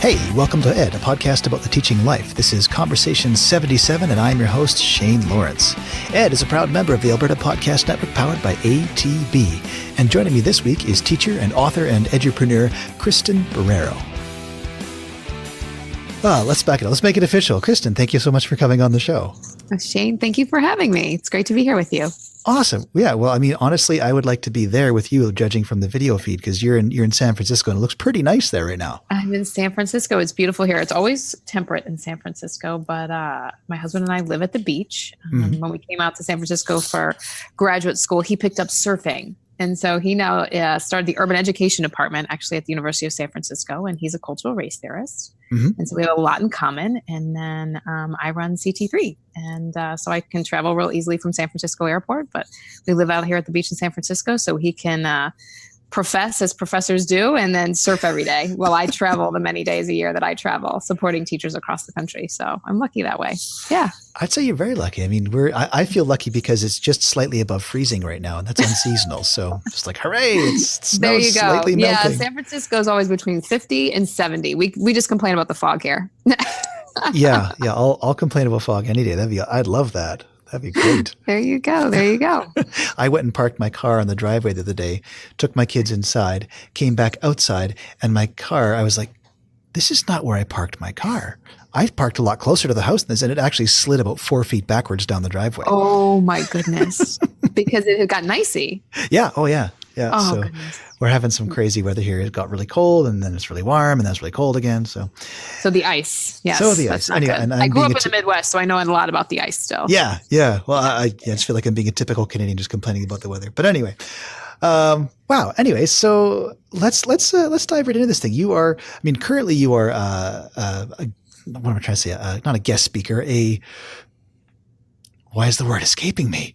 Hey, welcome to Ed, a podcast about the teaching life. This is Conversation 77, and I'm your host, Shane Lawrence. Ed is a proud member of the Alberta Podcast Network, powered by ATB. And joining me this week is teacher and author and edupreneur, Kristyn Borrero. Let's back it up. Let's make it official. Kristyn, thank you so much for coming on the show. Shane, thank you for having me. It's great to be here with you. Awesome. Yeah. Well, I mean, honestly, I would like to be there with you, judging from the video feed, because you're in San Francisco, and it looks pretty nice there right now. I'm in San Francisco. It's beautiful here. It's always temperate in San Francisco, but my husband and I live at the beach. When we came out to San Francisco for graduate school, he picked up surfing. And so he now started the urban education department, actually, at the University of San Francisco, and he's a cultural race theorist. And so we have a lot in common. And then I run CT3. And so I can travel real easily from San Francisco airport, but we live out here at the beach in San Francisco, so he can profess as professors do and then surf every day while I travel the many days a year that I travel, supporting teachers across the country. So I'm lucky that way. Yeah. I'd say you're very lucky. I mean, I feel lucky because it's just slightly above freezing right now, and that's unseasonal. So it's like, hooray, it's there you go. Slightly melting. Yeah, San Francisco is always between 50 and 70. We just complain about the fog here. Yeah. I'll complain about fog any day. I'd love that. That'd be great. There you go. I went and parked my car on the driveway the other day, took my kids inside, came back outside, and my car, I was like, this is not where I parked my car. I parked a lot closer to the house than this, and it actually slid about 4 feet backwards down the driveway. Oh my goodness. Because it got nicey. Yeah. Oh yeah. Yeah. Oh, so goodness. We're having some crazy weather here. It got really cold, and then it's really warm, and then it's really cold again. So the ice. Yes. So the ice. Anyway, and I grew up in the Midwest, so I know a lot about the ice still. Yeah. Well, I just feel like I'm being a typical Canadian, just complaining about the weather. But anyway, wow. Anyway, so let's dive right into this thing. Currently you are what am I trying to say? Not a guest speaker. Why is the word escaping me?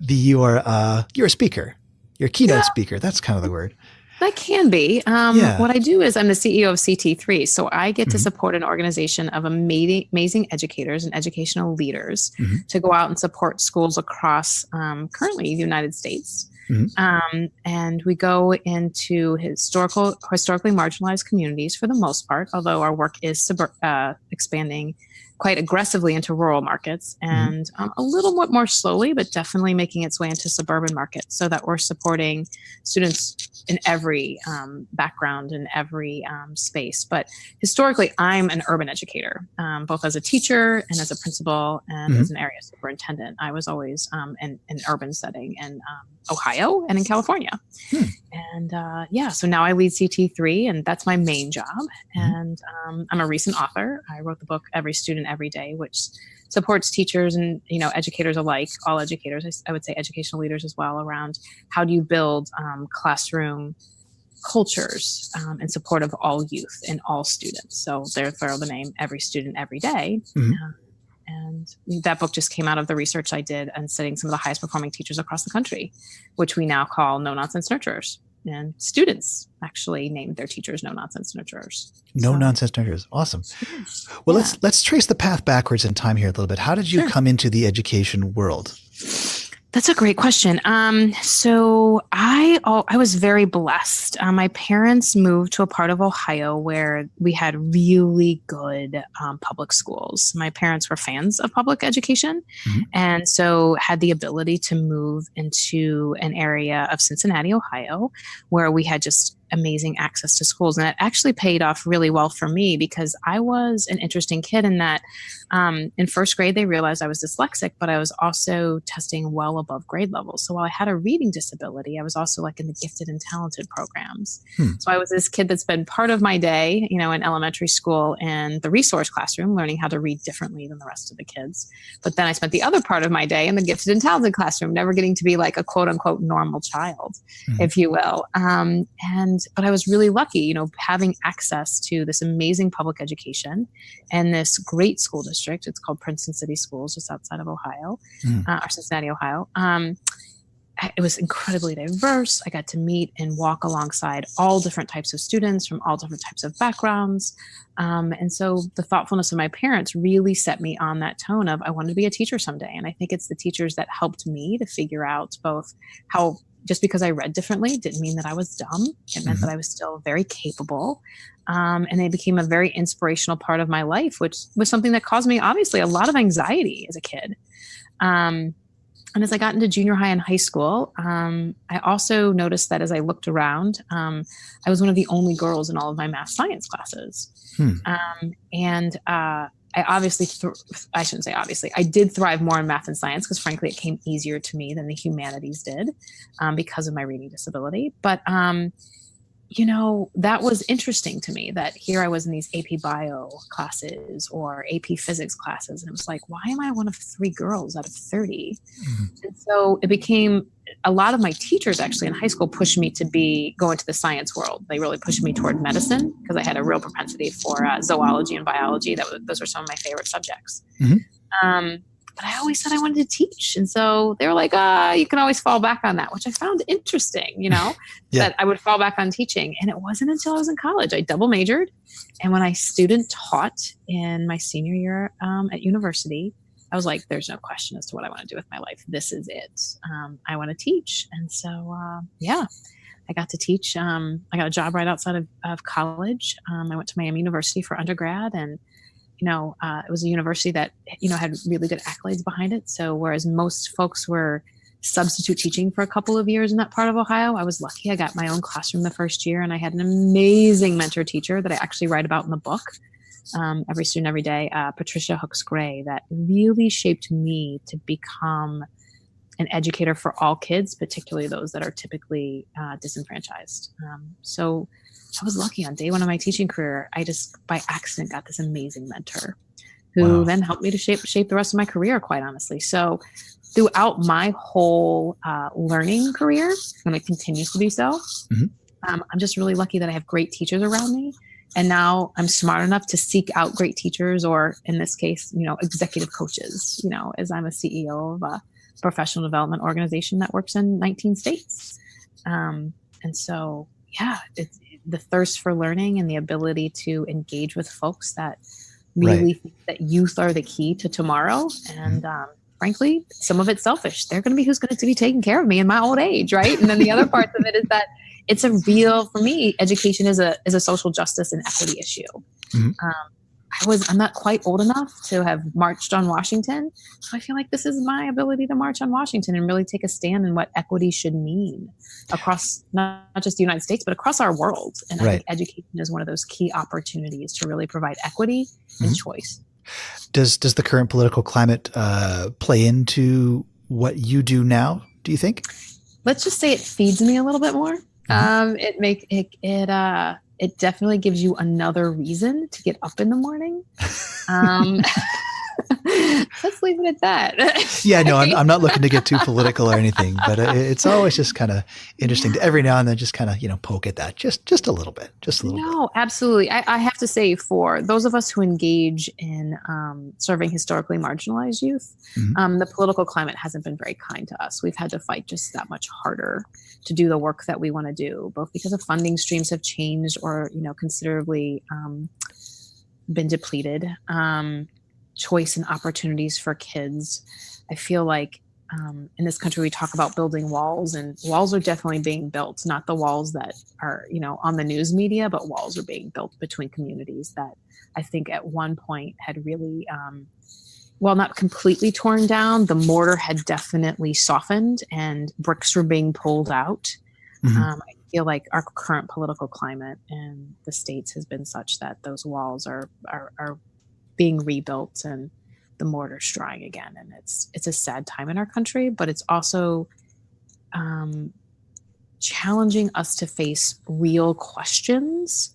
You're a speaker. You're a keynote speaker. That's kind of the word. That can be. What I do is I'm the CEO of CT3. So I get to support an organization of amazing educators and educational leaders to go out and support schools across currently the United States. And we go into historically marginalized communities for the most part, although our work is expanding quite aggressively into rural markets and a little bit more slowly, but definitely making its way into suburban markets, so that we're supporting students in every background and every space. But historically, I'm an urban educator, both as a teacher and as a principal and as an area superintendent. I was always in an urban setting in Ohio and in California. And so now I lead CT3, and that's my main job. And I'm a recent author. I wrote the book Every Student, Every Day, which supports teachers and educators alike, all educators, I would say educational leaders as well, around how do you build classroom cultures in support of all youth and all students. So therefore the name Every Student, Every Day. And that book just came out of the research I did and studying some of the highest performing teachers across the country, which we now call no-nonsense nurturers. And students actually named their teachers no-nonsense nurturers. No-nonsense nurturers. Awesome. Well, let's trace the path backwards in time here a little bit. How did you come into the education world? That's a great question. So I was very blessed. My parents moved to a part of Ohio where we had really good public schools. My parents were fans of public education, and so had the ability to move into an area of Cincinnati, Ohio, where we had just amazing access to schools. And that actually paid off really well for me, because I was an interesting kid in that in first grade, they realized I was dyslexic, but I was also testing well above grade levels. So while I had a reading disability, I was also like in the gifted and talented programs. So I was this kid that spent part of my day, in elementary school in the resource classroom, learning how to read differently than the rest of the kids. But then I spent the other part of my day in the gifted and talented classroom, never getting to be like a quote unquote normal child, if you will. But I was really lucky, having access to this amazing public education and this great school district. It's called Princeton City Schools, just outside of Ohio, or Cincinnati, Ohio. It was incredibly diverse. I got to meet and walk alongside all different types of students from all different types of backgrounds. And so the thoughtfulness of my parents really set me on that tone of I wanted to be a teacher someday. And I think it's the teachers that helped me to figure out both how just because I read differently didn't mean that I was dumb. It meant that I was still very capable. And they became a very inspirational part of my life, which was something that caused me obviously a lot of anxiety as a kid. And as I got into junior high and high school, I also noticed that as I looked around, I was one of the only girls in all of my math science classes. I obviously, I shouldn't say obviously, I did thrive more in math and science because frankly, it came easier to me than the humanities did because of my reading disability. But that was interesting to me that here I was in these AP bio classes or AP physics classes. And it was like, why am I one of 3 girls out of 30? And so it became a lot of my teachers actually in high school pushed me to go into the science world. They really pushed me toward medicine because I had a real propensity for zoology and biology. Those were some of my favorite subjects. But I always said I wanted to teach. And so they were like, you can always fall back on that, which I found interesting, that I would fall back on teaching. And it wasn't until I was in college, I double majored. And when I student taught in my senior year at university, I was like, there's no question as to what I want to do with my life. This is it. I want to teach. And so, I got to teach. I got a job right outside of college. I went to Miami University for undergrad, and it was a university that, had really good accolades behind it. So whereas most folks were substitute teaching for a couple of years in that part of Ohio, I was lucky. I got my own classroom the first year, and I had an amazing mentor teacher that I actually write about in the book, Every Student, Every Day, Patricia Hooks Gray, that really shaped me to become an educator for all kids, particularly those that are typically disenfranchised. So I was lucky on day one of my teaching career. I just by accident got this amazing mentor who then helped me to shape the rest of my career, quite honestly. So throughout my whole learning career, and it continues to be so, I'm just really lucky that I have great teachers around me. And now I'm smart enough to seek out great teachers, or in this case, executive coaches, as I'm a CEO of a professional development organization that works in 19 states. And so, it's the thirst for learning and the ability to engage with folks that really think that youth are the key to tomorrow. And frankly, some of it's selfish. They're going to be who's going to be taking care of me in my old age, right? And then the other parts of it is that it's a real, for me, education is a social justice and equity issue. I'm not quite old enough to have marched on Washington. So I feel like this is my ability to march on Washington and really take a stand in what equity should mean across not just the United States, but across our world. And I think education is one of those key opportunities to really provide equity and choice. Does the current political climate play into what you do now, do you think? Let's just say it feeds me a little bit more. It definitely gives you another reason to get up in the morning. Let's leave it at that. Yeah, no, I'm not looking to get too political or anything, but it's always just kind of interesting to every now and then just kind of, poke at that just a little bit, No, absolutely. I have to say, for those of us who engage in serving historically marginalized youth, the political climate hasn't been very kind to us. We've had to fight just that much harder to do the work that we want to do, both because of funding streams have changed or, considerably been depleted. Choice and opportunities for kids. I feel like in this country, we talk about building walls, and walls are definitely being built, not the walls that are, on the news media, but walls are being built between communities that I think at one point had really, well, not completely torn down. The mortar had definitely softened and bricks were being pulled out. I feel like our current political climate in the States has been such that those walls are being rebuilt and the mortar's drying again. And it's a sad time in our country, but it's also challenging us to face real questions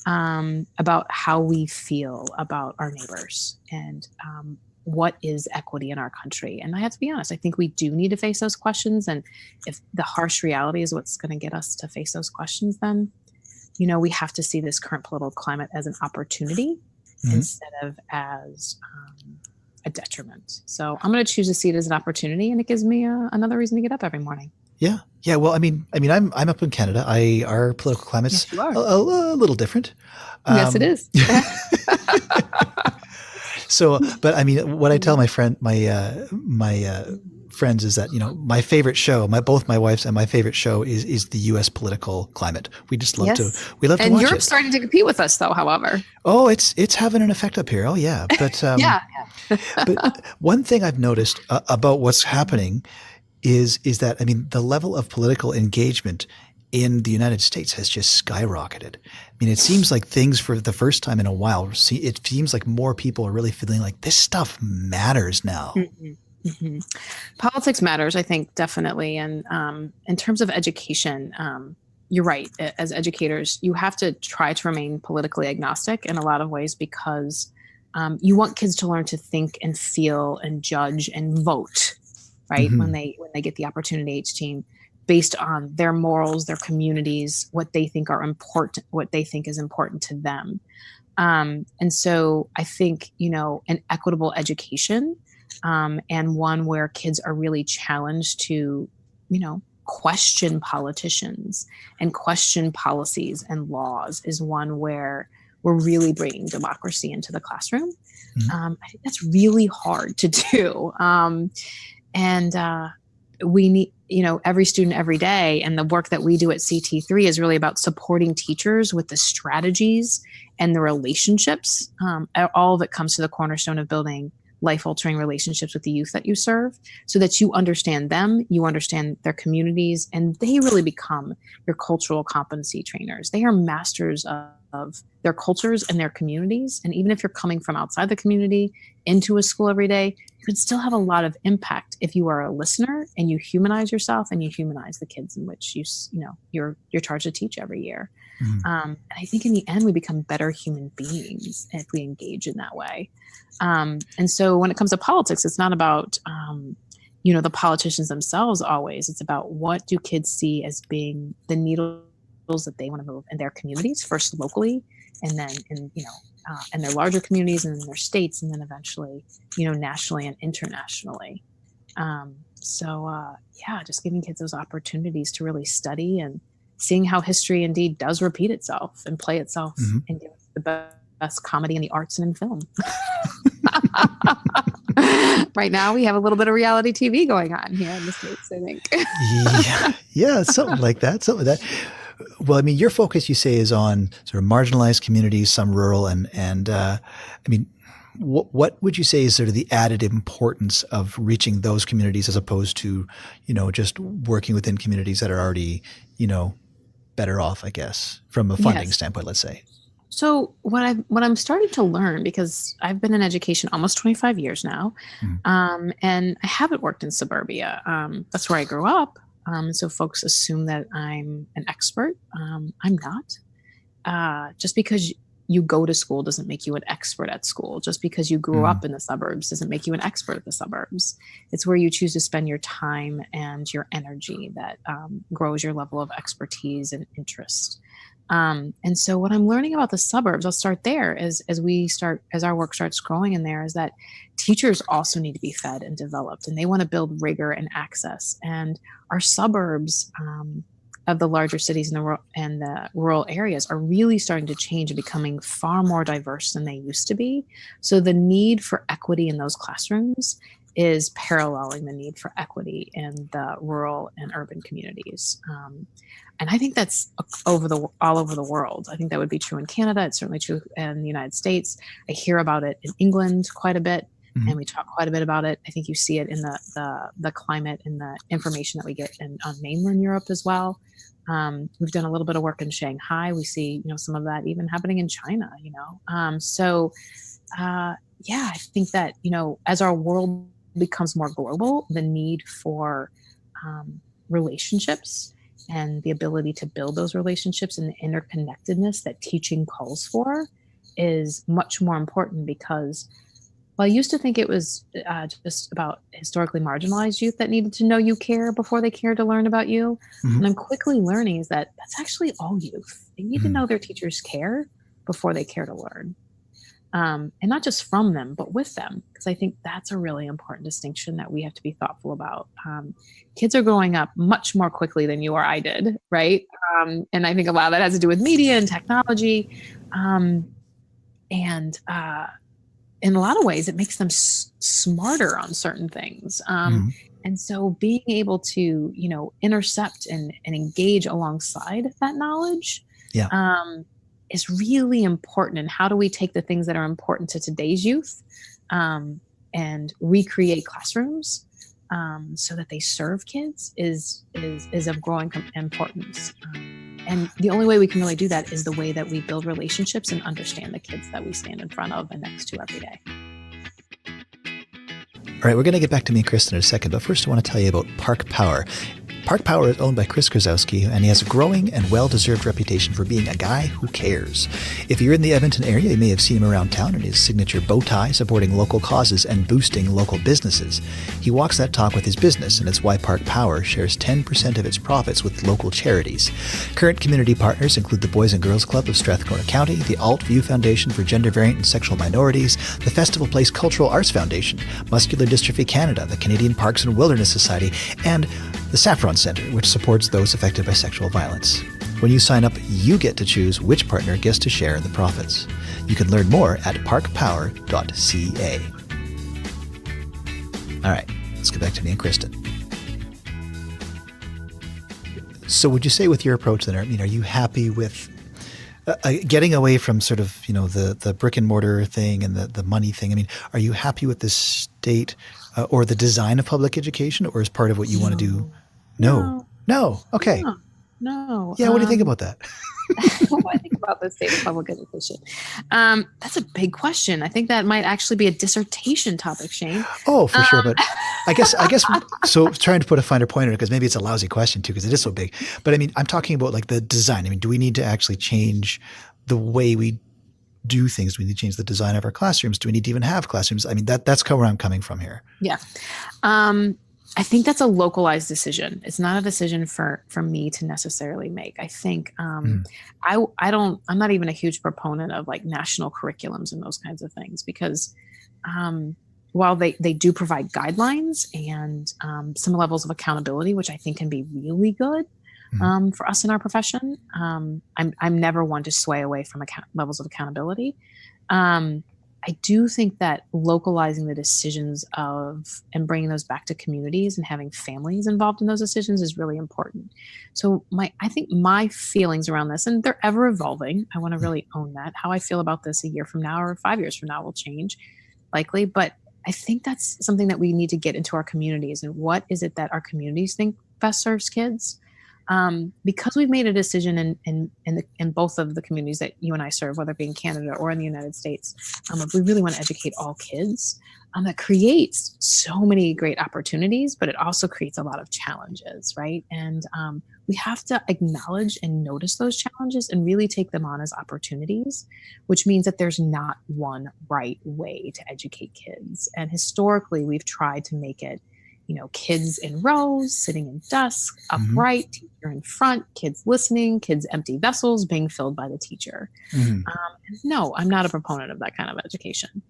about how we feel about our neighbors and what is equity in our country. And I have to be honest, I think we do need to face those questions. And if the harsh reality is what's going to get us to face those questions, then, we have to see this current political climate as an opportunity instead of as a detriment. So I'm going to choose to see it as an opportunity, and it gives me another reason to get up every morning. Yeah. Yeah. Well, I'm up in Canada. Our political climate's a little different. Yes, it is. So, but what I tell my friends is that, my favorite show, both my wife's and my favorite show is the U.S. political climate. We just love to watch it. And Europe's starting to compete with us, though. However, it's having an effect up here. Oh yeah, but but one thing I've noticed about what's happening is that the level of political engagement in the United States has just skyrocketed. It seems like things for the first time in a while, it seems like more people are really feeling like this stuff matters now. Mm-hmm. Mm-hmm. Politics matters, I think, definitely. And in terms of education, you're right. As educators, you have to try to remain politically agnostic in a lot of ways because you want kids to learn to think and feel and judge and vote, right? Mm-hmm. When they get the opportunity at teen, based on their morals, their communities, what they think are important, what they think is important to them. And so I think, an equitable education and one where kids are really challenged to, question politicians and question policies and laws is one where we're really bringing democracy into the classroom. Mm-hmm. I think that's really hard to do. We need, every student every day. And the work that we do at CT3 is really about supporting teachers with the strategies and the relationships. All of it comes to the cornerstone of building life-altering relationships with the youth that you serve so that you understand them, you understand their communities, and they really become your cultural competency trainers. They are masters of their cultures and their communities. And even if you're coming from outside the community into a school every day, you can still have a lot of impact if you are a listener and you humanize yourself and you humanize the kids in which you're charged to teach every year. Mm-hmm. And I think in the end, we become better human beings if we engage in that way. And so when it comes to politics, it's not about, the politicians themselves always. It's about what do kids see as being the needles that they want to move in their communities, first locally, and then in their larger communities and in their states, and then eventually, nationally and internationally. Just giving kids those opportunities to really study and seeing how history indeed does repeat itself and play itself mm-hmm. and give us the best comedy in the arts and in film. Right now, we have a little bit of reality TV going on here in the States, I think. Yeah, something like that. Well, your focus, you say, is on sort of marginalized communities, some rural, and what would you say is sort of the added importance of reaching those communities as opposed to, just working within communities that are already, better off, I guess, from a funding standpoint, let's say? So what I'm starting to learn, because I've been in education almost 25 years now, mm-hmm. And I haven't worked in suburbia. That's where I grew up. So folks assume that I'm an expert. I'm not. Just because you go to school doesn't make you an expert at school. Just because you grew up in the suburbs doesn't make you an expert at the suburbs. It's where you choose to spend your time and your energy that grows your level of expertise and interest. And so what I'm learning about the suburbs, I'll start there as our work starts growing in there, is that teachers also need to be fed and developed, and they want to build rigor and access. And our suburbs of the larger cities and the rural areas are really starting to change and becoming far more diverse than they used to be. So the need for equity in those classrooms is paralleling the need for equity in the rural and urban communities. And I think that's all over the world. I think that would be true in Canada. It's certainly true in the United States. I hear about it in England quite a bit, mm-hmm. and we talk quite a bit about it. I think you see it in the climate and the information that we get on mainland Europe as well. We've done a little bit of work in Shanghai. We see, some of that even happening in China, I think that, as our world becomes more global, the need for relationships and the ability to build those relationships and the interconnectedness that teaching calls for is much more important, because I used to think it was just about historically marginalized youth that needed to know you care before they cared to learn about you. Mm-hmm. And I'm quickly learning is that that's actually all youth. They need mm-hmm. to know their teachers care before they care to learn. And not just from them, but with them, because I think that's a really important distinction that we have to be thoughtful about. Kids are growing up much more quickly than you or I did, right? And I think a lot of that has to do with media and technology. In a lot of ways, it makes them smarter on certain things. Mm-hmm. And so being able to, intercept and engage alongside that knowledge Yeah. is really important. And how do we take the things that are important to today's youth and recreate classrooms so that they serve kids is of growing importance. And the only way we can really do that is the way that we build relationships and understand the kids that we stand in front of and next to every day. All right, we're going to get back to me and Kristyn in a second, but first I want to tell you about Park Power. Park Power is owned by Chris Krasowski, and he has a growing and well-deserved reputation for being a guy who cares. If you're in the Edmonton area, you may have seen him around town in his signature bow tie, supporting local causes and boosting local businesses. He walks that talk with his business, and it's why Park Power shares 10% of its profits with local charities. Current community partners include the Boys and Girls Club of Strathcona County, the Alt View Foundation for Gender Variant and Sexual Minorities, the Festival Place Cultural Arts Foundation, Muscular Dystrophy Canada, the Canadian Parks and Wilderness Society, and the Saffron Center, which supports those affected by sexual violence. When you sign up, you get to choose which partner gets to share in the profits. You can learn more at parkpower.ca. All right, let's get back to me and Kristyn. So would you say with your approach then, are you happy with getting away from sort of, the brick and mortar thing and the money thing? Are you happy with the state or the design of public education, or is part of what you want to do? No. Okay. No. Yeah. What do you think about that? What do I think about the state of public education? That's a big question. I think that might actually be a dissertation topic, Shane. Oh, for sure. But I guess, so trying to put a finer point on it, because maybe it's a lousy question too, because it is so big. But I'm talking about like the design. Do we need to actually change the way we do things? Do we need to change the design of our classrooms? Do we need to even have classrooms? That's where I'm coming from here. Yeah. I think that's a localized decision. It's not a decision for me to necessarily make. I think I'm not even a huge proponent of like national curriculums and those kinds of things, because while they do provide guidelines and some levels of accountability, which I think can be really good for us in our profession, I'm never one to sway away from levels of accountability. I do think that localizing the decisions and bringing those back to communities and having families involved in those decisions is really important. So I think my feelings around this, and they're ever evolving, I want to really own that. How I feel about this a year from now or 5 years from now will change likely, but I think that's something that we need to get into our communities. And what is it that our communities think best serves kids? Because we've made a decision in both of the communities that you and I serve, whether it be in Canada or in the United States, if we really want to educate all kids, that creates so many great opportunities, but it also creates a lot of challenges, right? And we have to acknowledge and notice those challenges and really take them on as opportunities, which means that there's not one right way to educate kids. And historically, we've tried to make it kids in rows, sitting in desks, upright, teacher in front, kids listening, kids empty vessels being filled by the teacher. No, I'm not a proponent of that kind of education.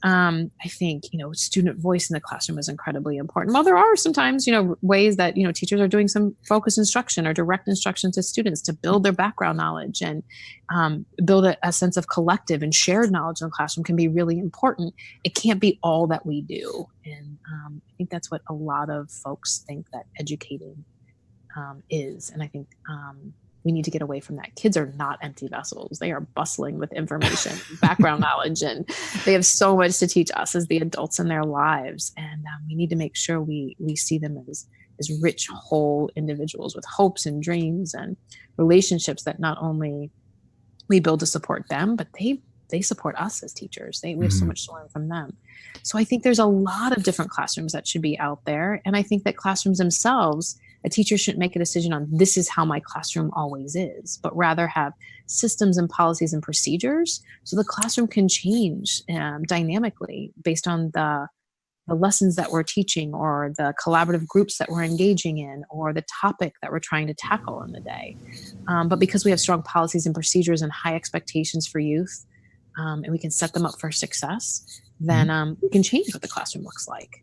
I think, student voice in the classroom is incredibly important. While there are sometimes, ways that, teachers are doing some focused instruction or direct instruction to students to build their background knowledge and build a sense of collective and shared knowledge in the classroom can be really important. It can't be all that we do. And I think that's what a lot of folks think that educating is. And I think we need to get away from that. Kids are not empty vessels. They are bustling with information, background knowledge, and they have so much to teach us as the adults in their lives. And we need to make sure we see them as rich, whole individuals with hopes and dreams and relationships that not only we build to support them, but they support us as teachers. We have so much to learn from them. So I think there's a lot of different classrooms that should be out there. And I think that classrooms themselves, a teacher shouldn't make a decision on this is how my classroom always is, but rather have systems and policies and procedures so the classroom can change dynamically based on the lessons that we're teaching or the collaborative groups that we're engaging in or the topic that we're trying to tackle in the day. But because we have strong policies and procedures and high expectations for youth, and we can set them up for success, then we can change what the classroom looks like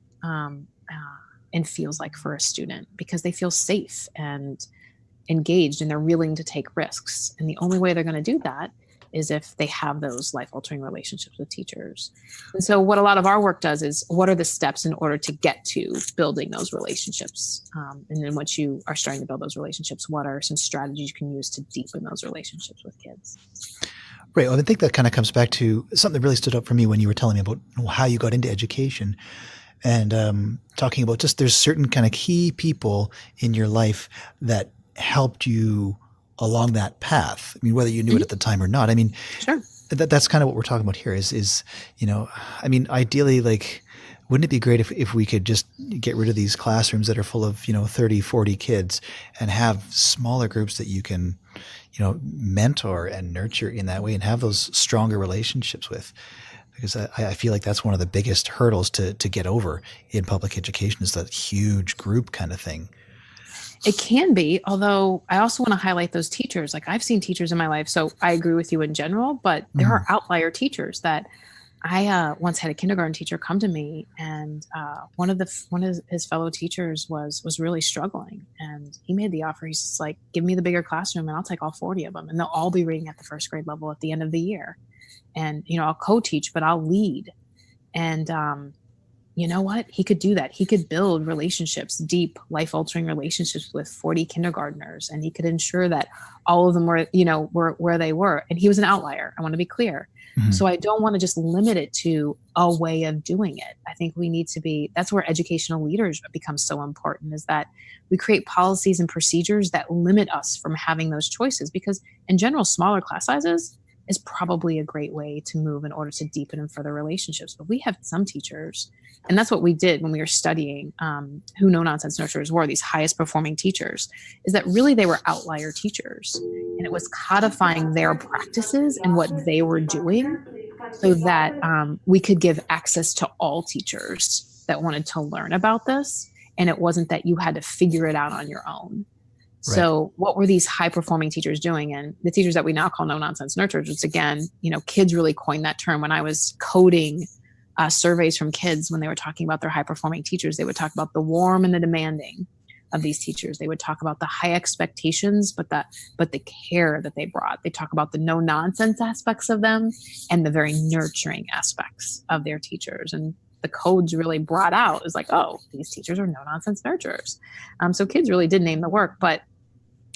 and feels like for a student, because they feel safe and engaged and they're willing to take risks. And the only way they're going to do that is if they have those life-altering relationships with teachers. And so what a lot of our work does is, what are the steps in order to get to building those relationships? And then once you are starting to build those relationships, what are some strategies you can use to deepen those relationships with kids? Right. Well, I think that kind of comes back to something that really stood out for me when you were telling me about how you got into education, and talking about just there's certain kind of key people in your life that helped you along that path. I mean, whether you knew it at the time or not. I mean, Sure. That's kind of what we're talking about here is, I mean, ideally, like, wouldn't it be great if we could just get rid of these classrooms that are full of, 30, 40 kids and have smaller groups that you can, mentor and nurture in that way and have those stronger relationships with? Because I feel like that's one of the biggest hurdles to get over in public education, is that huge group kind of thing. It can be, although I also want to highlight those teachers. Like, I've seen teachers in my life, so I agree with you in general, but there are outlier teachers that I once had a kindergarten teacher come to me, and one of his fellow teachers was really struggling, and he made the offer. He's just like, give me the bigger classroom and I'll take all 40 of them, and they'll all be reading at the first grade level at the end of the year. And, I'll co-teach, but I'll lead. And, you know what? He could do that. He could build relationships, deep, life-altering relationships with 40 kindergartners. And he could ensure that all of them were where they were. And he was an outlier. I want to be clear. Mm-hmm. So I don't want to just limit it to a way of doing it. I think we need to that's where educational leaders become so important, is that we create policies and procedures that limit us from having those choices. Because in general, smaller class sizes is probably a great way to move in order to deepen and further relationships. But we have some teachers, and that's what we did when we were studying who no-nonsense nurturers were, these highest performing teachers, is that really they were outlier teachers. And it was codifying their practices and what they were doing so that we could give access to all teachers that wanted to learn about this. And it wasn't that you had to figure it out on your own. Right. So what were these high performing teachers doing? And the teachers that we now call no nonsense nurturers, which again, kids really coined that term. When I was coding surveys from kids, when they were talking about their high performing teachers, they would talk about the warm and the demanding of these teachers. They would talk about the high expectations, but the care that they brought. They talk about the no nonsense aspects of them and the very nurturing aspects of their teachers. And the codes really brought out is like, oh, these teachers are no nonsense nurturers. So kids really did name the work, but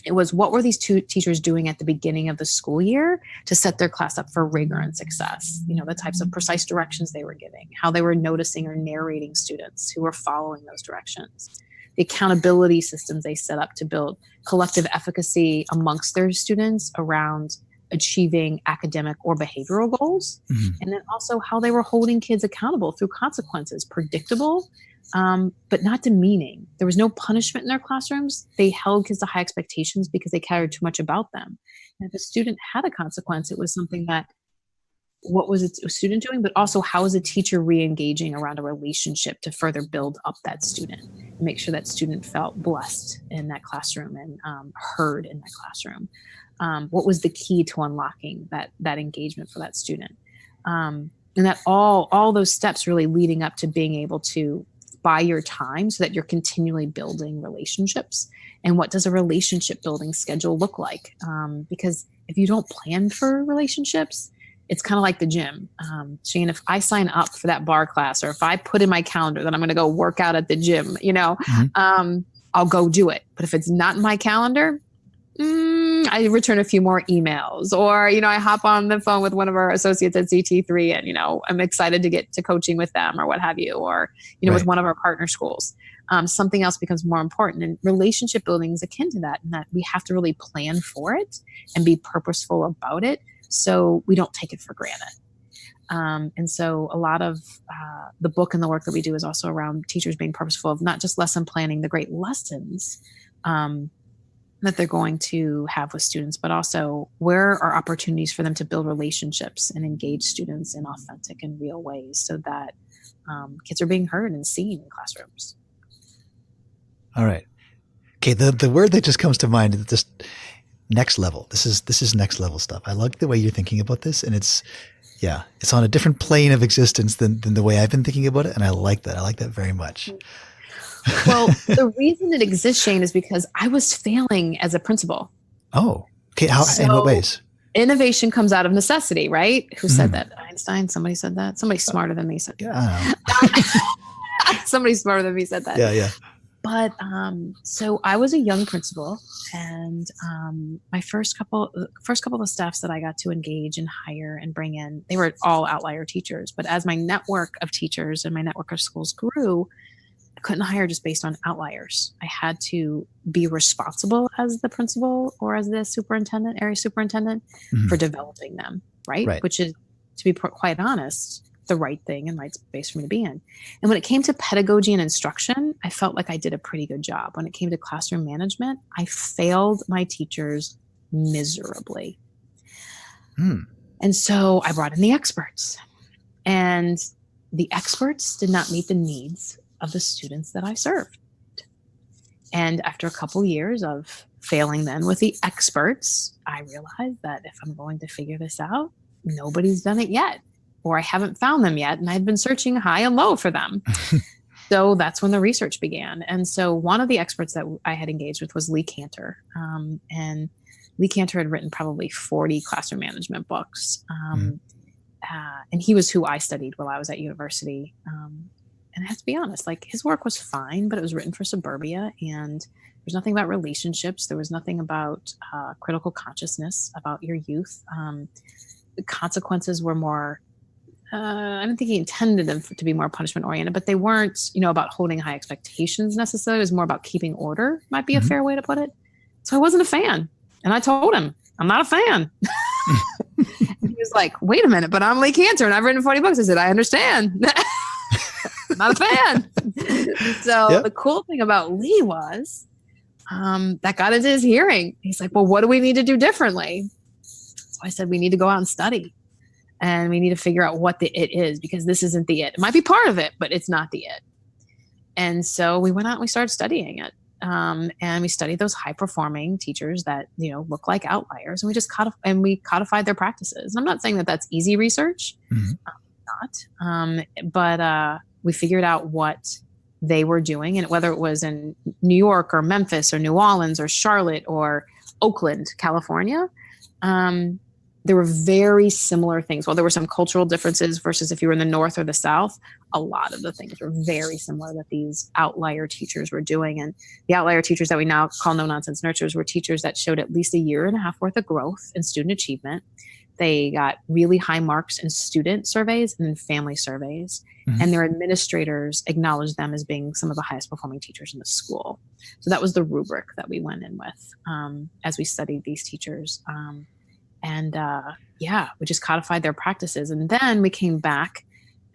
it was, what were these two teachers doing at the beginning of the school year to set their class up for rigor and success? The types of precise directions they were giving, how they were noticing or narrating students who were following those directions, the accountability systems they set up to build collective efficacy amongst their students around achieving academic or behavioral goals. Mm-hmm. And then also how they were holding kids accountable through consequences, predictable, but not demeaning. There was no punishment in their classrooms. They held kids to high expectations because they cared too much about them. And if a student had a consequence, it was something that, what was a student doing, but also how is a teacher re-engaging around a relationship to further build up that student and make sure that student felt blessed in that classroom and heard in that classroom. What was the key to unlocking that engagement for that student? And that all those steps really leading up to being able to buy your time so that you're continually building relationships. And what does a relationship building schedule look like? Because if you don't plan for relationships, it's kind of like the gym. Shane, if I sign up for that bar class, or if I put in my calendar that I'm going to go work out at the gym, I'll go do it. But if it's not in my calendar, I return a few more emails, or, I hop on the phone with one of our associates at CT3 and, I'm excited to get to coaching with them or what have you, or, right. with one of our partner schools. Something else becomes more important, and relationship building is akin to that, and that we have to really plan for it and be purposeful about it so we don't take it for granted. And so a lot of the book and the work that we do is also around teachers being purposeful of not just lesson planning, the great lessons that they're going to have with students, but also where are opportunities for them to build relationships and engage students in authentic and real ways so that kids are being heard and seen in classrooms. All right. Okay. The word that just comes to mind is just next level. This is next level stuff. I like the way you're thinking about this, and it's on a different plane of existence than the way I've been thinking about it. And I like that. I like that very much. Well, the reason it exists, Shane, is because I was failing as a principal. Oh, okay. How? In what ways? innovation comes out of necessity, right? Who said that? Einstein? Somebody said that? Somebody smarter than me said that. Yeah. Somebody smarter than me said that. Yeah. But so I was a young principal, and my first couple of staffs that I got to engage and hire and bring in, they were all outlier teachers. But as my network of teachers and my network of schools grew, I couldn't hire just based on outliers. I had to be responsible as the principal or as the superintendent, area superintendent, for developing them, right? Which is, to be quite honest, the right thing and right space for me to be in. And when it came to pedagogy and instruction, I felt like I did a pretty good job. When it came to classroom management, I failed my teachers miserably. And so I brought in the experts, and the experts did not meet the needs of the students that I served. And after a couple years of failing then with the experts, I realized that if I'm going to figure this out, nobody's done it yet, or I haven't found them yet. And I'd been searching high and low for them. So that's when the research began. And so one of the experts that I had engaged with was Lee Cantor. And Lee Cantor had written probably 40 classroom management books. And he was who I studied while I was at university. And I have to be honest, like, his work was fine, but it was written for suburbia, and there's nothing about relationships. There was nothing about critical consciousness about your youth. The consequences were more, I don't think he intended them to be more punishment oriented, but they weren't, about holding high expectations necessarily. It was more about keeping order, might be a fair way to put it. So I wasn't a fan. And I told him, I'm not a fan. And he was like, wait a minute, but I'm Lee Cantor and I've written 40 books. I said, I understand. Not a fan. So the cool thing about Lee was that got into his hearing. He's like, well, what do we need to do differently? So I said, we need to go out and study, and we need to figure out what the it is, because this isn't the it. It might be part of it, but it's not the it. And so we went out and we started studying it. And we studied those high performing teachers that, look like outliers, and we just codified their practices. And I'm not saying that that's easy research, but we figured out what they were doing, and whether it was in New York or Memphis or New Orleans or Charlotte or Oakland, California, there were very similar things. While there were some cultural differences versus if you were in the North or the South, a lot of the things were very similar that these outlier teachers were doing. And the outlier teachers that we now call no-nonsense nurturers were teachers that showed at least a year and a half worth of growth in student achievement. They got really high marks in student surveys and in family surveys. And their administrators acknowledged them as being some of the highest performing teachers in the school. So that was the rubric that we went in with as we studied these teachers. We just codified their practices. And then we came back,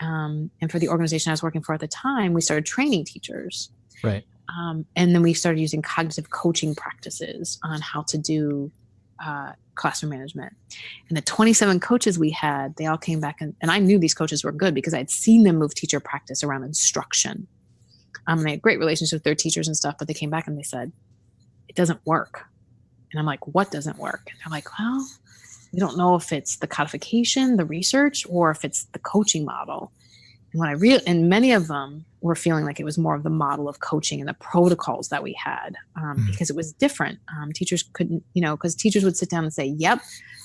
and for the organization I was working for at the time, we started training teachers. Right. And then we started using cognitive coaching practices on how to do classroom management. And the 27 coaches we had, they all came back, and I knew these coaches were good because I'd seen them move teacher practice around instruction. And they had great relationships with their teachers and stuff, but they came back and they said, it doesn't work. And I'm like, what doesn't work? And they're like, well, we don't know if it's the codification, the research, or if it's the coaching model. And and many of them were feeling like it was more of the model of coaching and the protocols that we had, because it was different. Teachers couldn't, because teachers would sit down and say, yep,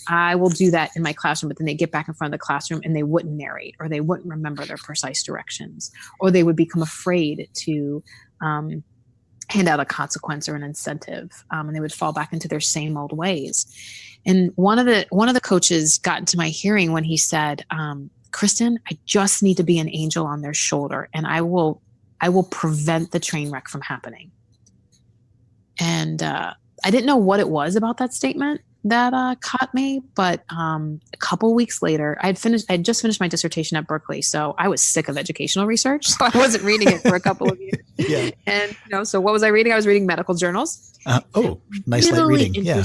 I will do that in my classroom. But then they get back in front of the classroom and they wouldn't narrate, or they wouldn't remember their precise directions, or they would become afraid to hand out a consequence or an incentive. And they would fall back into their same old ways. And one of the coaches got into my hearing when he said, Kristyn, I just need to be an angel on their shoulder, and I will prevent the train wreck from happening. And I didn't know what it was about that statement that caught me, but a couple weeks later, I had just finished my dissertation at Berkeley, so I was sick of educational research, so I wasn't reading it for a couple of years. Yeah. And so what was I reading? I was reading medical journals. Nice light reading. Yeah,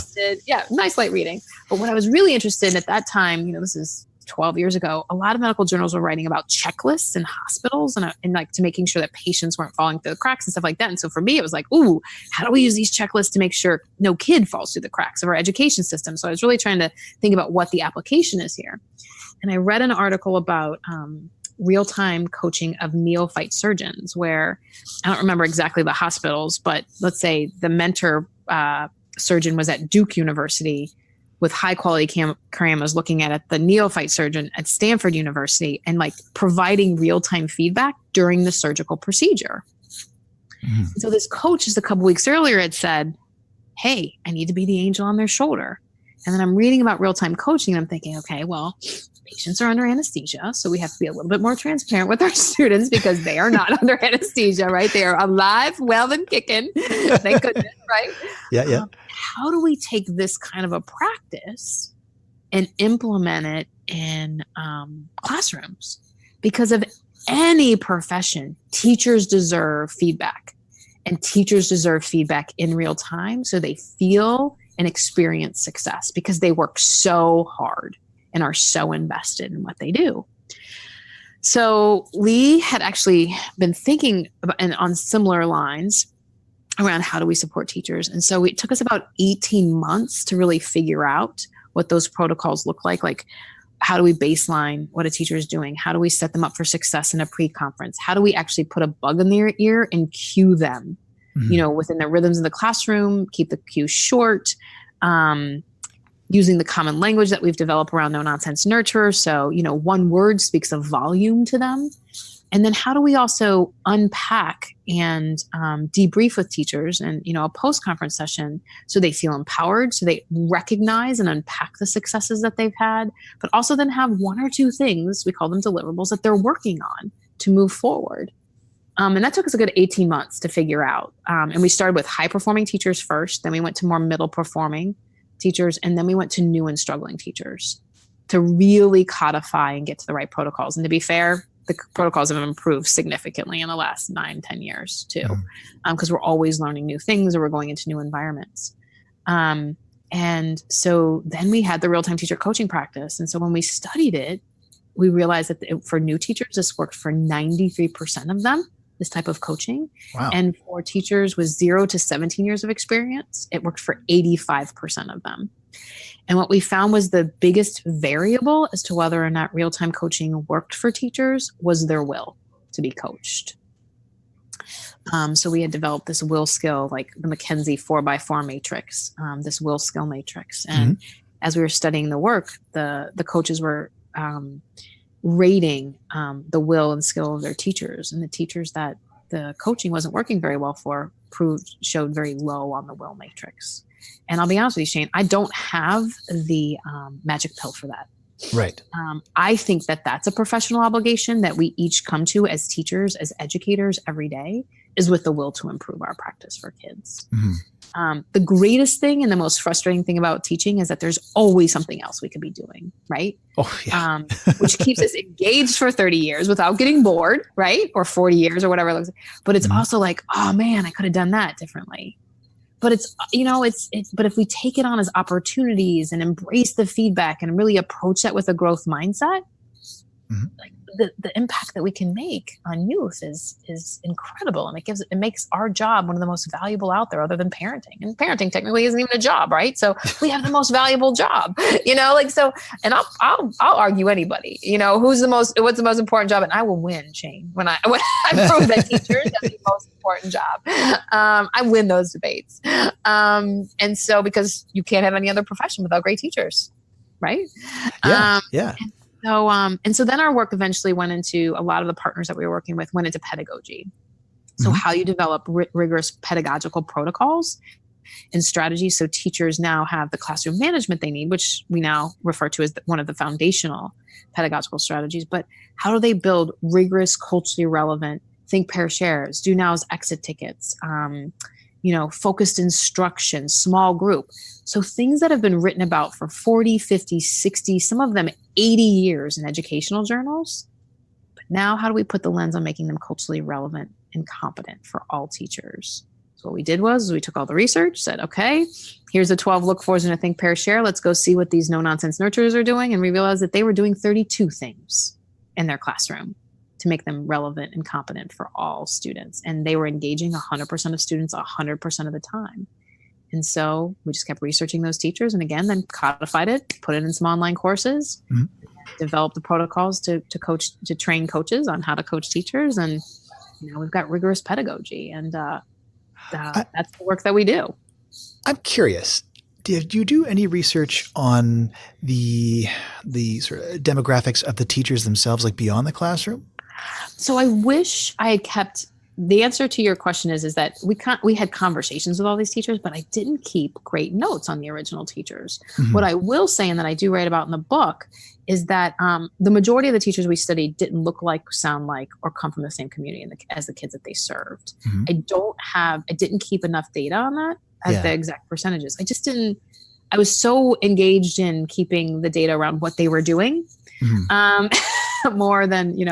nice light reading. But what I was really interested in at that time, this is 12 years ago, a lot of medical journals were writing about checklists in hospitals and like to making sure that patients weren't falling through the cracks and stuff like that. And so for me, it was like, ooh, how do we use these checklists to make sure no kid falls through the cracks of our education system? So I was really trying to think about what the application is here. And I read an article about real-time coaching of neophyte surgeons, where I don't remember exactly the hospitals, but let's say the mentor surgeon was at Duke University, with high quality cameras looking at the neophyte surgeon at Stanford University and like providing real-time feedback during the surgical procedure. Mm-hmm. So this coach just a couple weeks earlier had said, hey, I need to be the angel on their shoulder. And then I'm reading about real-time coaching and I'm thinking, okay, well, patients are under anesthesia. So we have to be a little bit more transparent with our students because they are not under anesthesia, right? They are alive, well and kicking. Thank goodness, right? Yeah. How do we take this kind of a practice and implement it in classrooms? Because of any profession, teachers deserve feedback, and teachers deserve feedback in real time so they feel and experience success because they work so hard and are so invested in what they do. So Lee had actually been thinking on similar lines around how do we support teachers. And so it took us about 18 months to really figure out what those protocols look like. Like, how do we baseline what a teacher is doing? How do we set them up for success in a pre-conference? How do we actually put a bug in their ear and cue them, within the rhythms of the classroom, keep the cues short, using the common language that we've developed around no-nonsense nurture. So, one word speaks a volume to them. And then how do we also unpack and debrief with teachers and, a post-conference session so they feel empowered, so they recognize and unpack the successes that they've had, but also then have one or two things, we call them deliverables, that they're working on to move forward. And that took us a good 18 months to figure out. And we started with high-performing teachers first, then we went to more middle-performing teachers, and then we went to new and struggling teachers to really codify and get to the right protocols. And to be fair, the protocols have improved significantly in the last 9-10 years too, because we're always learning new things or we're going into new environments. And so then we had the real-time teacher coaching practice. And so when we studied it, we realized that for new teachers, this worked for 93% of them, this type of coaching. Wow. And for teachers with 0 to 17 years of experience, it worked for 85% of them. And what we found was the biggest variable as to whether or not real-time coaching worked for teachers was their will to be coached. So we had developed this will skill, like the McKenzie 4x4 matrix, this will skill matrix. And as we were studying the work, the coaches were rating the will and skill of their teachers. And the teachers that the coaching wasn't working very well for showed very low on the will matrix. And I'll be honest with you, Shane, I don't have the magic pill for that. Right. I think that that's a professional obligation that we each come to as teachers, as educators every day, is with the will to improve our practice for kids. The greatest thing and the most frustrating thing about teaching is that there's always something else we could be doing, right? Oh, yeah. Which keeps us engaged for 30 years without getting bored, right? Or 40 years or whatever it looks like. But it's also like, oh man, I could have done that differently. But it's, but if we take it on as opportunities and embrace the feedback and really approach that with a growth mindset, like the impact that we can make on youth is incredible. And it makes our job one of the most valuable out there other than parenting. And parenting technically isn't even a job, right? So we have the most valuable job, so, and I'll argue anybody, what's the most important job? And I will win, Shane, when I prove that teachers have the most important job. I win those debates. And so, because you can't have any other profession without great teachers, right? Yeah. And so then our work eventually went into, a lot of the partners that we were working with went into pedagogy. So how you develop rigorous pedagogical protocols and strategies. So teachers now have the classroom management they need, which we now refer to as one of the foundational pedagogical strategies. But how do they build rigorous, culturally relevant, think, pair, shares, do nows, exit tickets, focused instruction, small group. So things that have been written about for 40, 50, 60, some of them 80 years in educational journals. But now how do we put the lens on making them culturally relevant and competent for all teachers? So what we did was we took all the research, said, okay, here's the 12 look fors in a think, pair, share. Let's go see what these no-nonsense nurturers are doing. And we realized that they were doing 32 things in their classroom to make them relevant and competent for all students. And they were engaging 100% of students 100% of the time. And so we just kept researching those teachers, and again, then codified it, put it in some online courses, developed the protocols to train coaches on how to coach teachers. And we've got rigorous pedagogy, and that's the work that we do. I'm curious. Did you do any research on the sort of demographics of the teachers themselves, like beyond the classroom? So I wish I had kept. The answer to your question is that we had conversations with all these teachers, but I didn't keep great notes on the original teachers. Mm-hmm. What I will say, and that I do write about in the book, is that the majority of the teachers we studied didn't look like, sound like, or come from the same community as the kids that they served. Mm-hmm. I didn't keep enough data on that as the exact percentages. I was so engaged in keeping the data around what they were doing. Mm-hmm. More than, who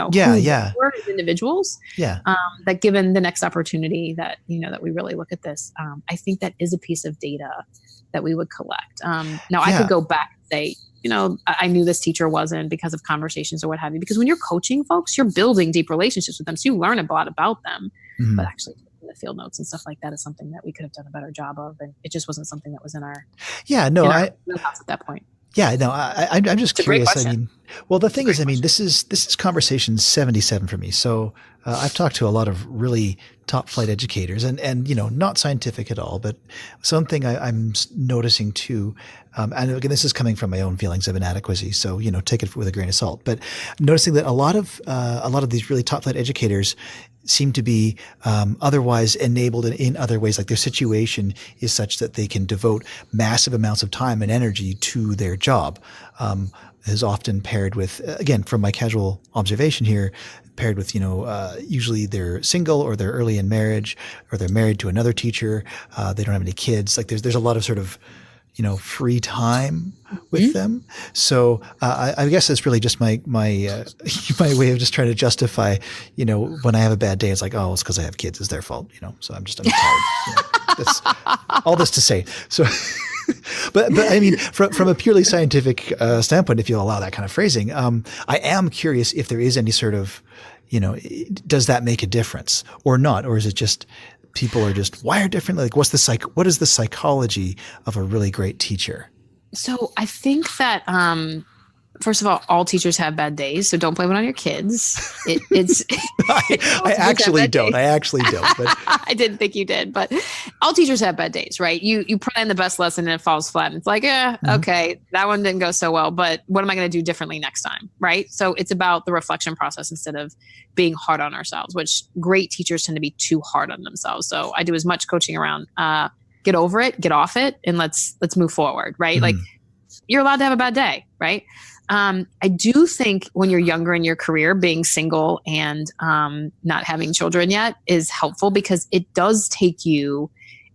were as individuals. Yeah. That given the next opportunity that we really look at this, I think that is a piece of data that we would collect. Now I could go back and say, I knew this teacher wasn't because of conversations or what have you, because when you're coaching folks, you're building deep relationships with them. So you learn a lot about them, but actually the field notes and stuff like that is something that we could have done a better job of. And it just wasn't something that was in our wheelhouse at that point. Yeah, no, I'm just curious. The thing is, this is conversation 77 for me. So I've talked to a lot of really top flight educators and not scientific at all, but something I'm noticing too. And again, this is coming from my own feelings of inadequacy. So, take it with a grain of salt, but noticing that a lot of these really top flight educators seem to be otherwise enabled in other ways. Like their situation is such that they can devote massive amounts of time and energy to their job. Is often paired with, again, from my casual observation here, paired with, usually they're single or they're early in marriage or they're married to another teacher. They don't have any kids. Like there's a lot of sort of, free time with them. So I guess that's really just my my way of just trying to justify, when I have a bad day, it's like, oh, it's because I have kids. It's their fault, So I'm tired. That's all this to say. So, but from a purely scientific standpoint, if you'll allow that kind of phrasing, I am curious if there is any sort of, does that make a difference or not, or is it just people are just wired differently? Like, what is the psychology of a really great teacher? So I think that, first of all teachers have bad days, so don't blame it on your kids. I actually don't. But I didn't think you did, but all teachers have bad days, right? You plan the best lesson and it falls flat. And it's like, okay, that one didn't go so well, but what am I going to do differently next time, right? So it's about the reflection process instead of being hard on ourselves, which great teachers tend to be too hard on themselves. So I do as much coaching around get over it, get off it, and let's move forward, right? Mm-hmm. Like you're allowed to have a bad day, right? I do think when you're younger in your career, being single and not having children yet is helpful because it does take you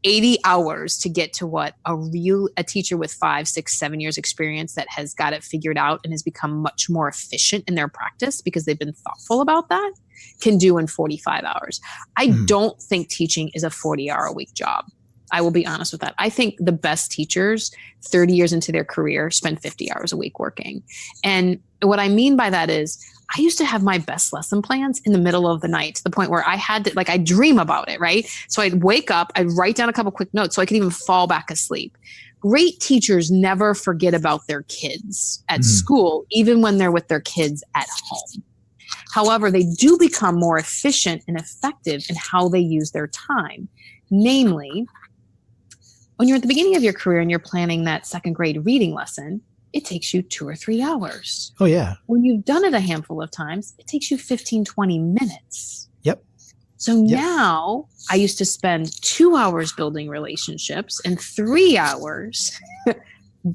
80 hours to get to what a teacher with 5, 6, 7 years experience that has got it figured out and has become much more efficient in their practice because they've been thoughtful about that can do in 45 hours. I don't think teaching is a 40-hour-a-week job. I will be honest with that. I think the best teachers 30 years into their career spend 50 hours a week working. And what I mean by that is I used to have my best lesson plans in the middle of the night to the point where I had to, I dream about it, right? So I'd wake up, I'd write down a couple quick notes so I could even fall back asleep. Great teachers never forget about their kids at school, even when they're with their kids at home. However, they do become more efficient and effective in how they use their time. Namely, when you're at the beginning of your career and you're planning that second grade reading lesson, it takes you 2 or 3 hours. Oh, yeah. When you've done it a handful of times, it takes you 15, 20 minutes. Yep. So now I used to spend 2 hours building relationships and 3 hours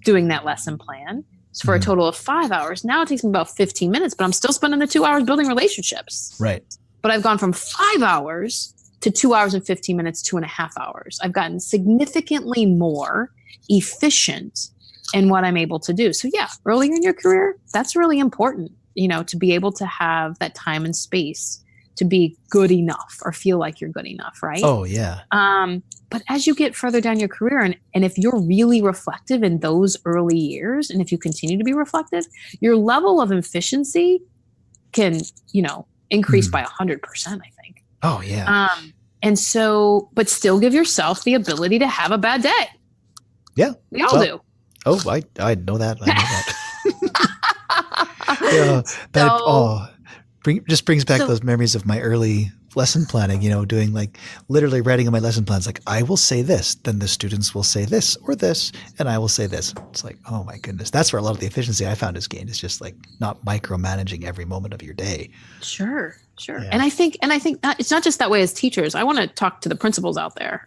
doing that lesson plan. So for a total of 5 hours. Now it takes me about 15 minutes, but I'm still spending the 2 hours building relationships. Right. But I've gone from 5 hours to 2 hours and 15 minutes, 2.5 hours. I've gotten significantly more efficient in what I'm able to do. So yeah, earlier in your career, that's really important, to be able to have that time and space to be good enough or feel like you're good enough, right? Oh, yeah. But as you get further down your career and if you're really reflective in those early years, and if you continue to be reflective, your level of efficiency can, increase by 100%, I think. Oh, yeah. And so, but still give yourself the ability to have a bad day. Yeah. We all do. Oh, I know that. Just brings back those memories of my early lesson planning, doing like literally writing in my lesson plans, like I will say this, then the students will say this or this, and I will say this. It's like, oh my goodness. That's where a lot of the efficiency I found is gained, is just like not micromanaging every moment of your day. Sure. Yeah. And I think it's not just that way as teachers. I want to talk to the principals out there.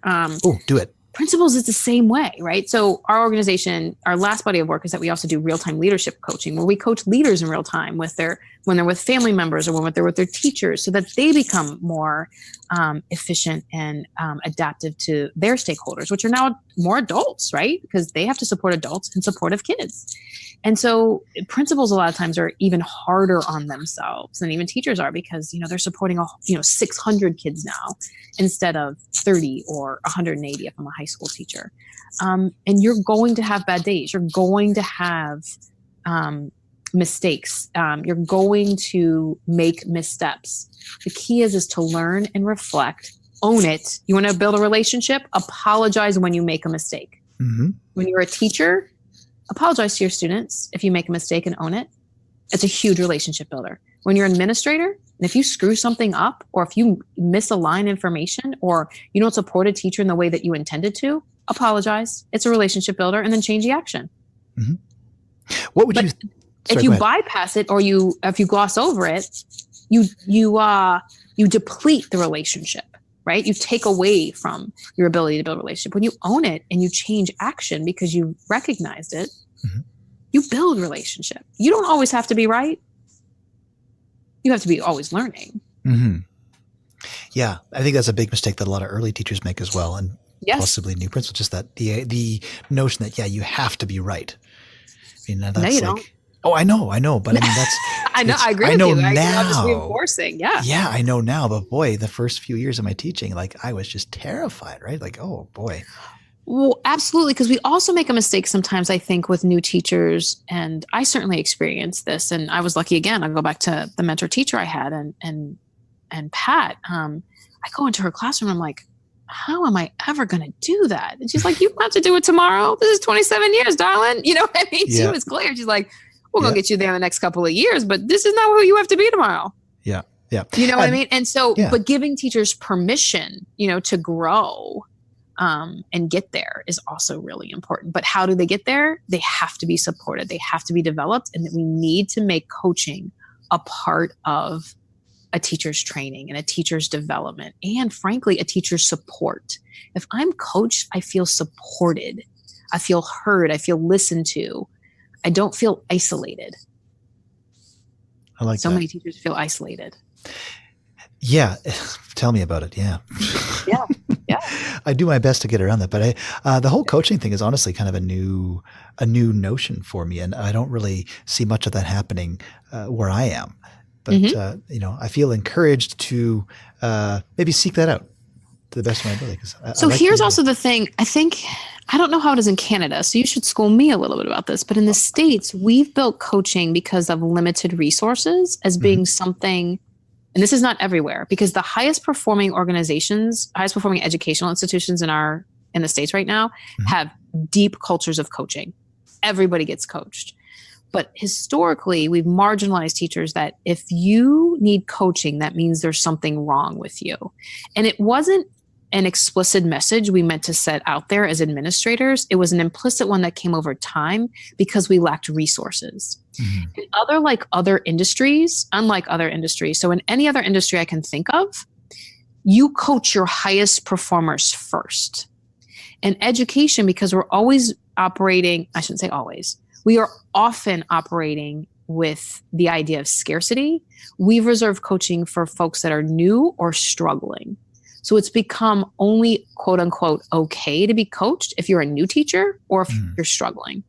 Do it. Principals is the same way, right? So our organization, our last body of work is that we also do real-time leadership coaching, where we coach leaders in real time when they're with family members or when they're with their teachers, so that they become more efficient and adaptive to their stakeholders, which are now more adults, right? Because they have to support adults and supportive kids. And so principals a lot of times are even harder on themselves than even teachers are, because, they're supporting 600 kids now instead of 30 or 180 if I'm a high school teacher. And you're going to have bad days. You're going to have mistakes. You're going to make missteps. The key is to learn and reflect, own it. You want to build a relationship? Apologize when you make a mistake. Mm-hmm. When you're a teacher, apologize to your students if you make a mistake and own it. It's a huge relationship builder. When you're an administrator, and if you screw something up, or if you misalign information, or you don't support a teacher in the way that you intended to, apologize. It's a relationship builder, and then change the action. Mm-hmm. What would you? If you bypass it, or if you gloss over it, you deplete the relationship. Right? You take away from your ability to build a relationship. When you own it and you change action because you recognized it, mm-hmm. you build relationship. You don't always have to be right. You have to be always learning. Mm-hmm. Yeah. I think that's a big mistake that a lot of early teachers make as well. And possibly new principals, just that the notion that, you have to be right. I mean, that's no, you don't. Oh, I know. But I mean, that's, I know. I agree with you. I'm just reinforcing. Yeah. Yeah, I know now. But boy, the first few years of my teaching, like I was just terrified, right? Like, oh boy. Well, absolutely. Because we also make a mistake sometimes, I think, with new teachers. And I certainly experienced this. And I was lucky again. I'll go back to the mentor teacher I had and Pat. I go into her classroom. I'm like, how am I ever going to do that? And she's like, you have to do it tomorrow. This is 27 years, darling. You know what I mean? Yeah. She was clear. She's like, we're going to get you there in the next couple of years, but this is not who you have to be tomorrow. Yeah. Yeah. You know what I mean? And so, but giving teachers permission, to grow and get there is also really important. But how do they get there? They have to be supported. They have to be developed. And that we need to make coaching a part of a teacher's training and a teacher's development, and frankly, a teacher's support. If I'm coached, I feel supported. I feel heard. I feel listened to. I don't feel isolated. I like so many teachers feel isolated. Yeah. Tell me about it. Yeah. Yeah. I do my best to get around that, but the whole coaching thing is honestly kind of a new notion for me. And I don't really see much of that happening where I am, but I feel encouraged to maybe seek that out to the best of my ability. So here's also the thing. I don't know how it is in Canada, so you should school me a little bit about this. But in the States, we've built coaching because of limited resources as being something, and this is not everywhere, because the highest performing organizations, highest performing educational institutions in the States right now have deep cultures of coaching. Everybody gets coached. But historically, we've marginalized teachers that if you need coaching, that means there's something wrong with you. And it wasn't an explicit message we meant to set out there as administrators. It was an implicit one that came over time because we lacked resources. Mm-hmm. Unlike other industries, so in any other industry I can think of, you coach your highest performers first. In education, because we're always operating, I shouldn't say always, we are often operating with the idea of scarcity. We've reserved coaching for folks that are new or struggling. So it's become only quote unquote okay to be coached if you're a new teacher or if you're struggling.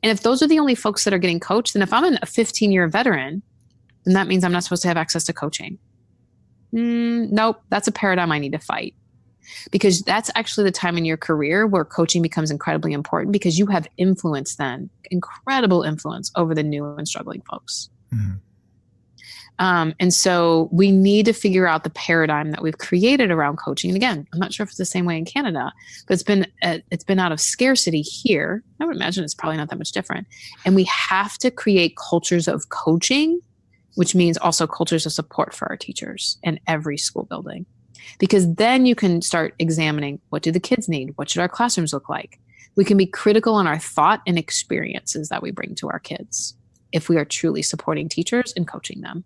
And if those are the only folks that are getting coached, then if I'm a 15-year veteran, then that means I'm not supposed to have access to coaching. Nope, that's a paradigm I need to fight. Because that's actually the time in your career where coaching becomes incredibly important, because you have influence then, incredible influence over the new and struggling folks. Mm-hmm. And so we need to figure out the paradigm that we've created around coaching. And again, I'm not sure if it's the same way in Canada, but it's been out of scarcity here. I would imagine it's probably not that much different. And we have to create cultures of coaching which means also cultures of support for our teachers in every school building. Because then you can start examining, what do the kids need? What should our classrooms look like? We can be critical in our thought and experiences that we bring to our kids if we are truly supporting teachers and coaching them.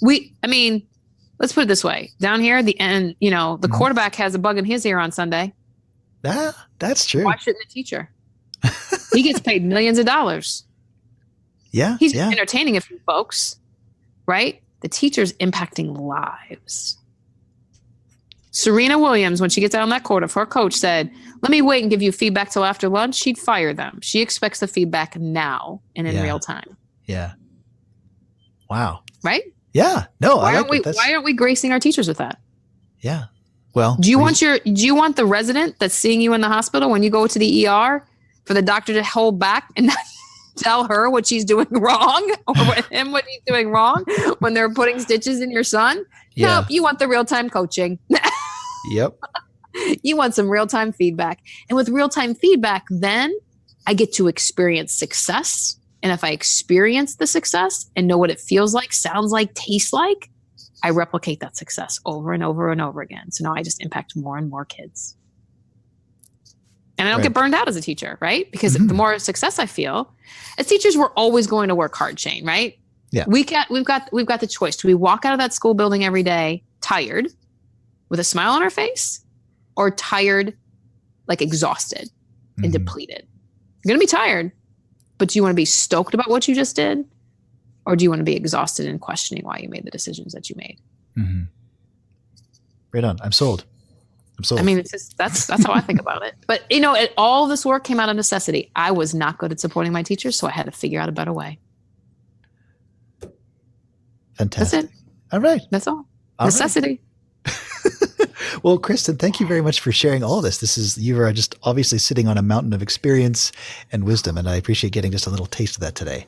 Let's put it this way. Down here, the quarterback has a bug in his ear on Sunday. That's true. Why shouldn't the teacher? He gets paid millions of dollars. Yeah. He's entertaining a few folks, right? The teacher's impacting lives. Serena Williams, when she gets out on that court, if her coach said, let me wait and give you feedback till after lunch, she'd fire them. She expects the feedback now and in real time. Yeah. Wow. Right? Yeah. No, why aren't we gracing our teachers with that? Yeah. Well, do you want the resident that's seeing you in the hospital when you go to the ER for the doctor to hold back and not tell her what she's doing wrong or him what he's doing wrong when they're putting stitches in your son? Yeah. Nope. You want the real-time coaching. Yep. You want some real-time feedback. And with real-time feedback, then I get to experience success. And if I experience the success and know what it feels like, sounds like, tastes like, I replicate that success over and over and over again. So now I just impact more and more kids. And I don't get burned out as a teacher, right? Because the more success I feel, as teachers, we're always going to work hard, Shane, right? Yeah. We've got the choice. Do we walk out of that school building every day tired with a smile on our face, or tired, like exhausted and depleted? You're going to be tired, but do you want to be stoked about what you just did? Or do you want to be exhausted and questioning why you made the decisions that you made? Mm-hmm. Right on. I'm sold. I mean, it's just, that's how I think about it. But, all this work came out of necessity. I was not good at supporting my teachers, so I had to figure out a better way. Fantastic. That's it. All right. That's all. Necessity. Right. Well, Kristyn, thank you very much for sharing all this. You are just obviously sitting on a mountain of experience and wisdom, and I appreciate getting just a little taste of that today.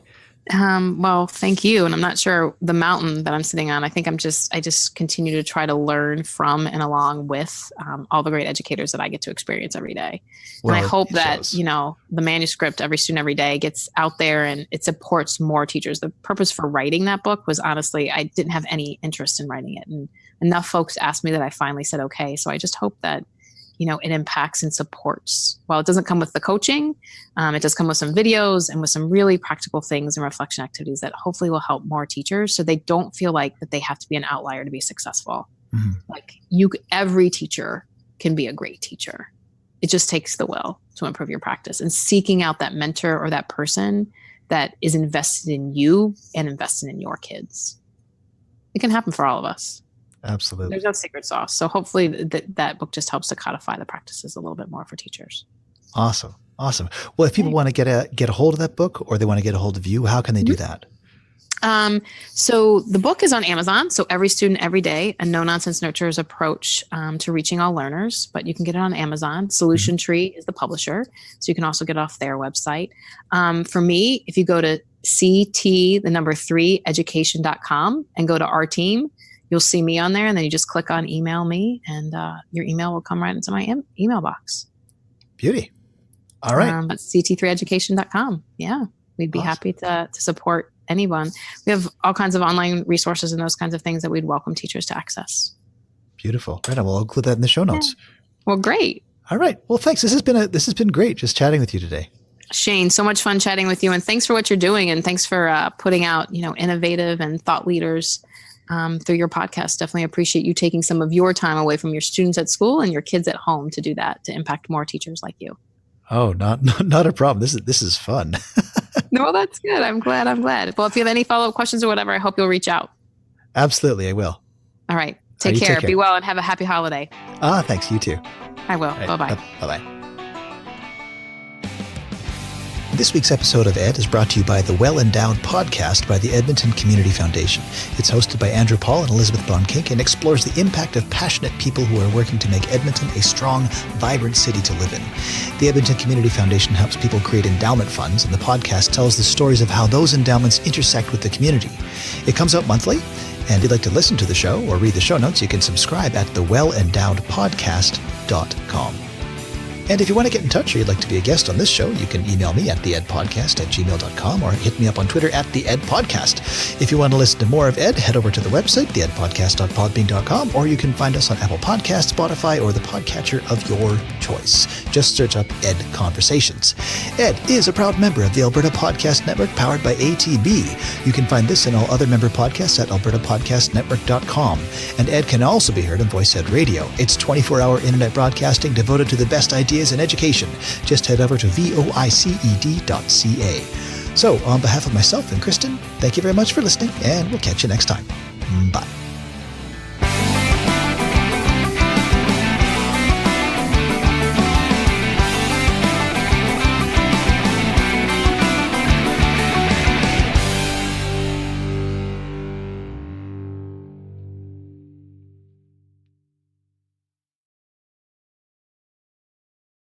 Well, thank you. And I'm not sure the mountain that I'm sitting on. I think I just continue to try to learn from and along with all the great educators that I get to experience every day. Well, and I hope that, the manuscript, Every Student Every Day, gets out there and it supports more teachers. The purpose for writing that book was, honestly, I didn't have any interest in writing it. And enough folks asked me that I finally said, okay. So I just hope that it impacts and supports. While it doesn't come with the coaching, it does come with some videos and with some really practical things and reflection activities that hopefully will help more teachers so they don't feel like that they have to be an outlier to be successful. Mm-hmm. Like every teacher can be a great teacher. It just takes the will to improve your practice and seeking out that mentor or that person that is invested in you and invested in your kids. It can happen for all of us. Absolutely. There's no secret sauce. So hopefully that book just helps to codify the practices a little bit more for teachers. Awesome. Well, if people want to get a hold of that book, or they want to get a hold of you, how can they do that? So the book is on Amazon. So Every Student Every Day, a no-nonsense nurturer's approach to reaching all learners. But you can get it on Amazon. Solution Tree is the publisher. So you can also get it off their website. For me, if you go to CT3education.com and go to our team, you'll see me on there, and then you just click on email me, and your email will come right into my email box. Beauty. All right. That's CT3education.com. Yeah. We'd be happy to support anyone. We have all kinds of online resources and those kinds of things that we'd welcome teachers to access. Beautiful. Right on. We'll include that in the show notes. Yeah. Well, great. All right. Well, thanks. This has been great just chatting with you today. Shane, so much fun chatting with you, and thanks for what you're doing, and thanks for putting out, innovative and thought leaders through your podcast. Definitely appreciate you taking some of your time away from your students at school and your kids at home to do that, to impact more teachers like you. Oh, not a problem. This is fun. No, that's good. I'm glad. Well, if you have any follow-up questions or whatever, I hope you'll reach out. Absolutely, I will. All right. Take care. Be well and have a happy holiday. Thanks. You too. I will. Right. Bye-bye. Bye-bye. This week's episode of ED is brought to you by the Well Endowed podcast by the Edmonton Community Foundation. It's hosted by Andrew Paul and Elizabeth Blomkink and explores the impact of passionate people who are working to make Edmonton a strong, vibrant city to live in. The Edmonton Community Foundation helps people create endowment funds, and the podcast tells the stories of how those endowments intersect with the community. It comes out monthly, and if you'd like to listen to the show or read the show notes, you can subscribe at thewellendowedpodcast.com. And if you want to get in touch or you'd like to be a guest on this show, you can email me at theedpodcast@gmail.com or hit me up on Twitter at theedpodcast. If you want to listen to more of Ed, head over to the website, theedpodcast.podbean.com, or you can find us on Apple Podcasts, Spotify, or the podcatcher of your choice. Just search up Ed Conversations. Ed is a proud member of the Alberta Podcast Network, powered by ATB. You can find this and all other member podcasts at albertapodcastnetwork.com. And Ed can also be heard on Voice Ed Radio. It's 24-hour internet broadcasting devoted to the best ideas in education. Just head over to voiced.ca. So, on behalf of myself and Kristyn, thank you very much for listening, and we'll catch you next time. Bye.